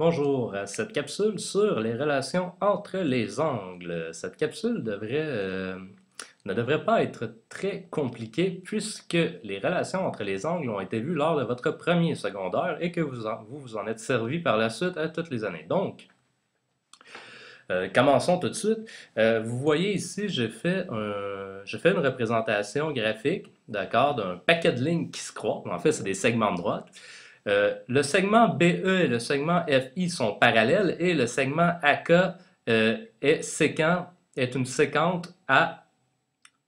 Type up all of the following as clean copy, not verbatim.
Bonjour à cette capsule sur les relations entre les angles. Cette capsule ne devrait pas être très compliquée puisque les relations entre les angles ont été vues lors de votre premier secondaire et que vous en êtes servi par la suite à toutes les années. Donc, commençons tout de suite. Vous voyez ici, je fais une représentation graphique, d'accord, d'un paquet de lignes qui se croisent. En fait, c'est des segments de droite. Le segment BE et le segment FI sont parallèles et le segment AK est une séquente à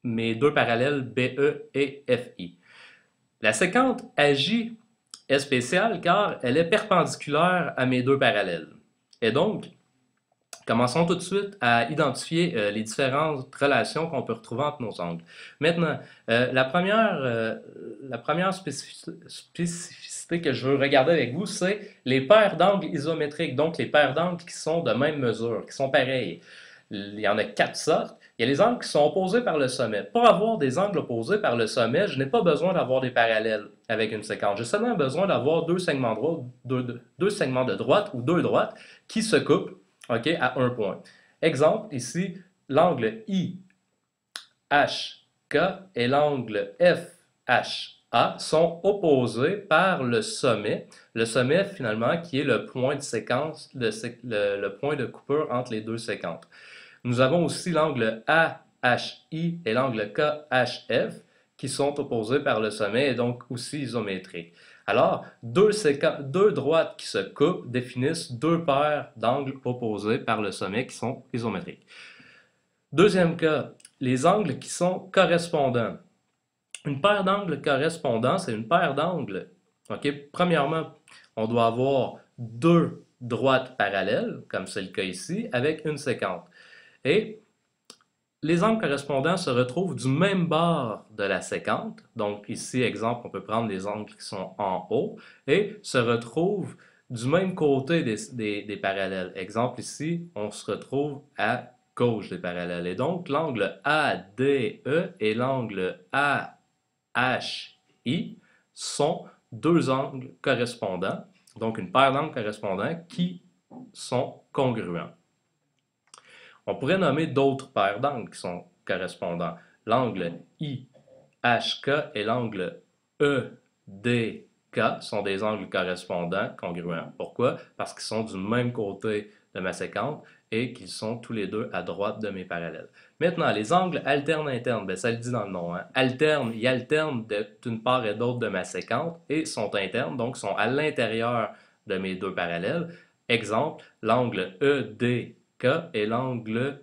mes deux parallèles BE et FI. La séquente AJ est spéciale car elle est perpendiculaire à mes deux parallèles. Et donc, commençons tout de suite à identifier les différentes relations qu'on peut retrouver entre nos angles. Maintenant, la première spécificité que je veux regarder avec vous, c'est les paires d'angles isométriques, donc les paires d'angles qui sont de même mesure, qui sont pareils. Il y en a quatre sortes. Il y a les angles qui sont opposés par le sommet. Pour avoir des angles opposés par le sommet, je n'ai pas besoin d'avoir des parallèles avec une séquence. J'ai seulement besoin d'avoir deux segments de droite ou deux droites qui se coupent, OK, à un point. Exemple, ici, l'angle IHK et l'angle FHA sont opposés par le sommet. Le sommet, finalement, qui est le point de séquence, le point de coupure entre les deux séquences. Nous avons aussi l'angle AHI et l'angle KHF qui sont opposés par le sommet et donc aussi isométriques. Alors, deux droites qui se coupent définissent deux paires d'angles opposés par le sommet qui sont isométriques. Deuxième cas, les angles qui sont correspondants. Une paire d'angles correspondants, c'est une paire d'angles. Okay? Premièrement, on doit avoir deux droites parallèles, comme c'est le cas ici, avec une séquence. Et les angles correspondants se retrouvent du même bord de la séquente. Donc ici, exemple, on peut prendre les angles qui sont en haut et se retrouvent du même côté des parallèles. Exemple ici, on se retrouve à gauche des parallèles. Et donc l'angle ADE et l'angle AHI sont deux angles correspondants, donc une paire d'angles correspondants qui sont congruents. On pourrait nommer d'autres paires d'angles qui sont correspondants. L'angle IHK et l'angle EDK sont des angles correspondants congruents. Pourquoi? Parce qu'ils sont du même côté de ma séquence et qu'ils sont tous les deux à droite de mes parallèles. Maintenant, les angles alternes-internes, ben, ça le dit dans le nom. Hein? Ils alternent d'une part et d'autre de ma séquence et sont internes, donc sont à l'intérieur de mes deux parallèles. Exemple, l'angle EDK et l'angle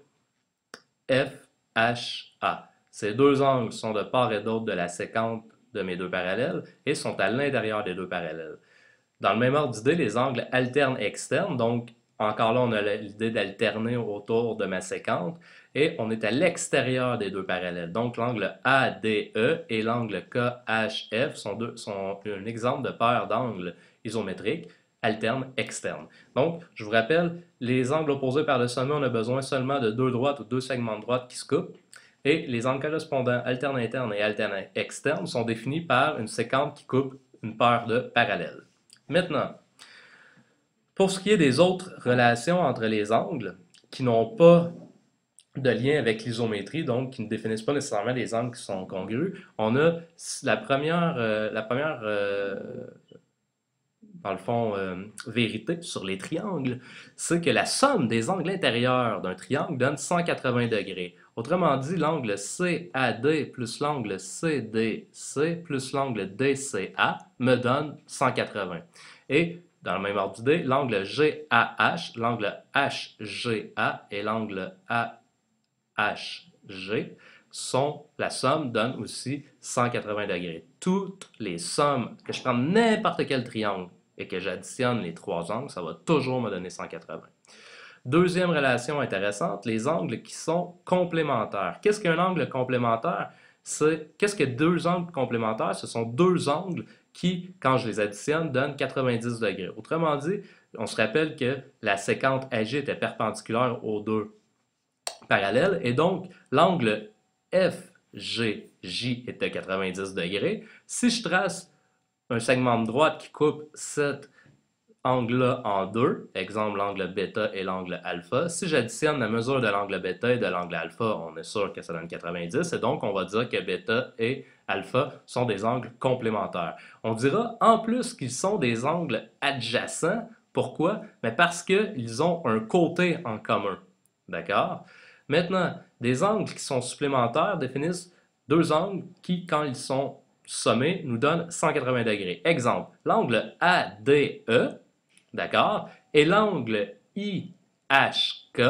FHA. Ces deux angles sont de part et d'autre de la séquence de mes deux parallèles et sont à l'intérieur des deux parallèles. Dans le même ordre d'idée, les angles alternes externes, donc encore là, on a l'idée d'alterner autour de ma séquence et on est à l'extérieur des deux parallèles. Donc l'angle ADE et l'angle KHF sont un exemple de paire d'angles isométriques alterne externe. Donc, je vous rappelle, les angles opposés par le sommet, on a besoin seulement de deux droites ou deux segments de droite qui se coupent. Et les angles correspondants alterne interne et alterne externe sont définis par une séquence qui coupe une paire de parallèles. Maintenant, pour ce qui est des autres relations entre les angles qui n'ont pas de lien avec l'isométrie, donc qui ne définissent pas nécessairement les angles qui sont congrus, on a la première dans le fond, vérité sur les triangles, c'est que la somme des angles intérieurs d'un triangle donne 180 degrés. Autrement dit, l'angle CAD plus l'angle CDC plus l'angle DCA me donne 180. Et, dans le même ordre d'idée, l'angle GAH, l'angle HGA et l'angle AHG la somme donne aussi 180 degrés. Toutes les sommes, que je prends n'importe quel triangle, et que j'additionne les trois angles, ça va toujours me donner 180. Deuxième relation intéressante, les angles qui sont complémentaires. Qu'est-ce qu'un angle complémentaire? Qu'est-ce que deux angles complémentaires? Ce sont deux angles qui, quand je les additionne, donnent 90 degrés. Autrement dit, on se rappelle que la séquence AG était perpendiculaire aux deux parallèles, et donc l'angle FGJ est à 90 degrés. Si je trace un segment de droite qui coupe cette angle-là en deux, exemple l'angle bêta et l'angle alpha. Si j'additionne la mesure de l'angle bêta et de l'angle alpha, on est sûr que ça donne 90, et donc on va dire que bêta et alpha sont des angles complémentaires. On dira en plus qu'ils sont des angles adjacents. Pourquoi? Mais parce qu'ils ont un côté en commun. D'accord? Maintenant, des angles qui sont supplémentaires définissent deux angles qui, quand ils sont sommés, nous donnent 180 degrés. Exemple, l'angle ADE, d'accord, et l'angle IHK,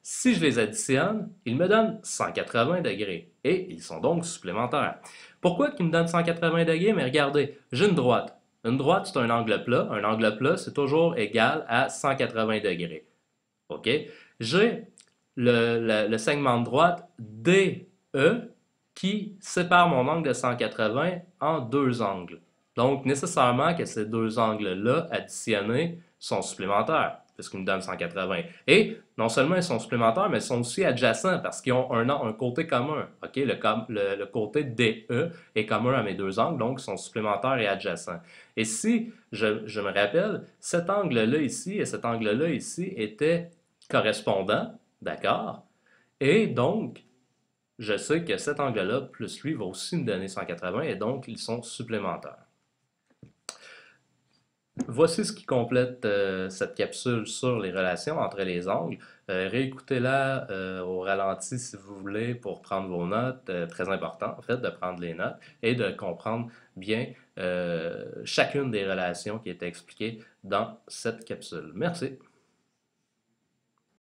si je les additionne, ils me donnent 180 degrés. Et ils sont donc supplémentaires. Pourquoi ils me donnent 180 degrés? Mais regardez, j'ai une droite. Une droite, c'est un angle plat. Un angle plat, c'est toujours égal à 180 degrés. OK? J'ai le segment de droite DE qui sépare mon angle de 180 en deux angles. Donc, nécessairement que ces deux angles-là additionnés sont supplémentaires, puisqu'ils me donnent 180. Et non seulement ils sont supplémentaires, mais ils sont aussi adjacents parce qu'ils ont un côté commun. OK? Le côté DE est commun à mes deux angles, donc ils sont supplémentaires et adjacents. Et si je me rappelle, cet angle-là ici et cet angle-là ici étaient correspondants, d'accord? Et donc, je sais que cet angle-là plus lui va aussi me donner 180 et donc ils sont supplémentaires. Voici ce qui complète cette capsule sur les relations entre les angles. Réécoutez-la au ralenti si vous voulez pour prendre vos notes. Très important en fait de prendre les notes et de comprendre bien chacune des relations qui étaient expliquées dans cette capsule. Merci.